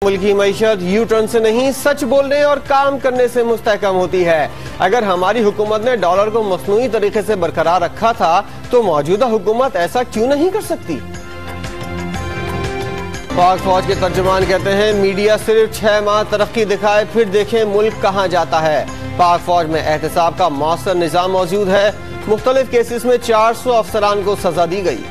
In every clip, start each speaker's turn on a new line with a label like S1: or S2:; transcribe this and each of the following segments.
S1: मुल्क की मईशत U turn से नहीं, सच बोलने और काम करने से मुस्तहकम होती है। अगर हमारी हुकूमत ने डॉलर को मसनूई तरीके से बरकरार रखा था तो मौजूदा हुकूमत ऐसा क्यों नहीं कर सकती? पाक फौज के तर्जुमान कहते हैं मीडिया सिर्फ 6 माह तरक्की दिखाए फिर देखें मुल्क कहां जाता है। पाक फौज में एहतसाब का मौसर निजाम मौजूद है। मुख्तलिफ केसेस में 400 अफसरान को सजा दी गई।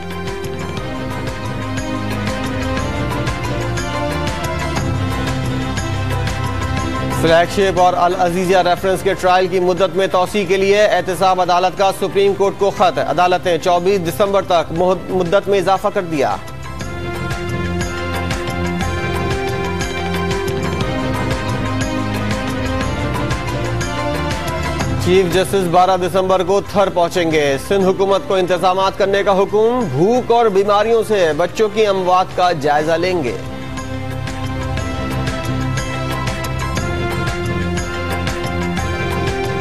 S1: फ्लैगशिप और अल अजीजिया रेफरेंस के ट्रायल की मुद्दत में तौसी के लिए एहतसाब अदालत का सुप्रीम कोर्ट को खत। अदालत ने 24 दिसंबर तक मुद्दत में इजाफा कर दिया। चीफ जस्टिस 12 दिसंबर को थर पहुंचेंगे। सिंध हुकूमत को इंतजामात करने का हुक्म। भूख और बीमारियों से बच्चों की अमवात का जायजा लेंगे।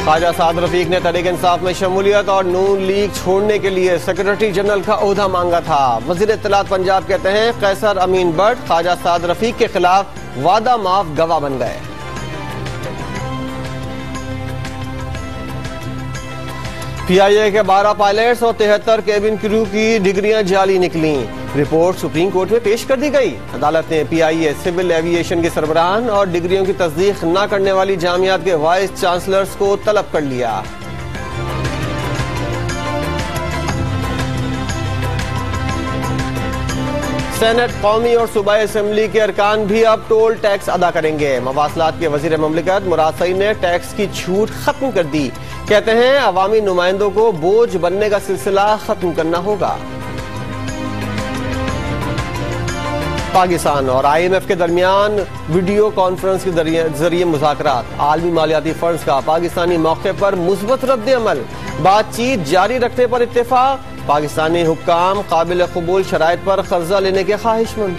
S1: ख्वाजा साद रफीक ने तहरीक इंसाफ में शमूलियत और नून लीग छोड़ने के लिए सेक्रेटरी जनरल का ओहदा मांगा था। वजीर इत्तलात पंजाब कहते हैं कैसर अमीन भट्ट ख्वाजा साद रफीक के खिलाफ वादा माफ गवाह बन गए। PIA के 12 पायलट्स और 73 केबिन क्रू की डिग्रियां जाली निकली। रिपोर्ट सुप्रीम कोर्ट में पेश कर दी गई। अदालत ने PIA सिविल एविएशन के सरबराहान और डिग्रियों की तस्दीक न करने वाली जामियात के वाइस चांसलर्स को तलब कर लिया। सेनेट, कौमी और सूबाई असेंबली के अरकान भी अब टोल टैक्स अदा करेंगे। मवासलात के वजीर ममलिकत मुराद सईद ने टैक्स की छूट खत्म कर दी। कहते हैं अवामी नुमाइंदों को बोझ बनने का सिलसिला खत्म करना होगा। पाकिस्तान और IMF के दरमियान वीडियो कॉन्फ्रेंस के जरिए मुज़ाकरात। आलमी मालियाती फंड्स का पाकिस्तानी मौके पर मुस्बत रद्द अमल। बातचीत जारी रखने पर इत्तेफाक। पाकिस्तानी हुक्काम काबिल कबूल शराइत पर कर्जा लेने के ख्वाहिशमंद।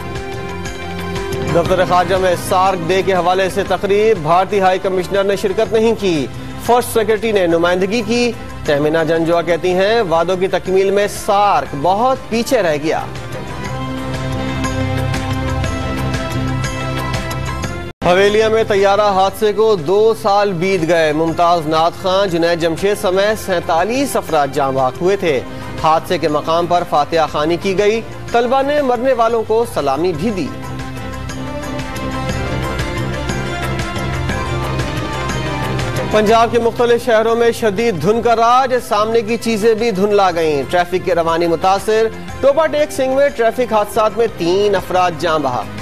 S1: दफ्तर खारजा में सार्क डे के हवाले से तकरीब। भारतीय हाई कमिश्नर ने शिरकत नहीं की। फर्स्ट सेक्रेटरी ने नुमाइंदगी की। तहमीना जंजुआ कहती हैं वादों की तकमील में सार्क बहुत पीछे रह गया। हवेलिया में तैयारा हादसे को 2 साल बीत गए। मुमताज नाथ खान, जुनैद जमशेद समेत 47 अफराद जाँ बाक हुए थे। हादसे के मकाम पर फातिहा खानी की गई। तलबा ने मरने वालों को सलामी भी दी। पंजाब के मुख्तलिफ शहरों में शदीद धुंध का राज। सामने की चीजें भी धुंधला गईं। ट्रैफिक की रवानी मुतासिर। टोपा टेक सिंह में ट्रैफिक हादसात में 3 अफराद जाँ बहक।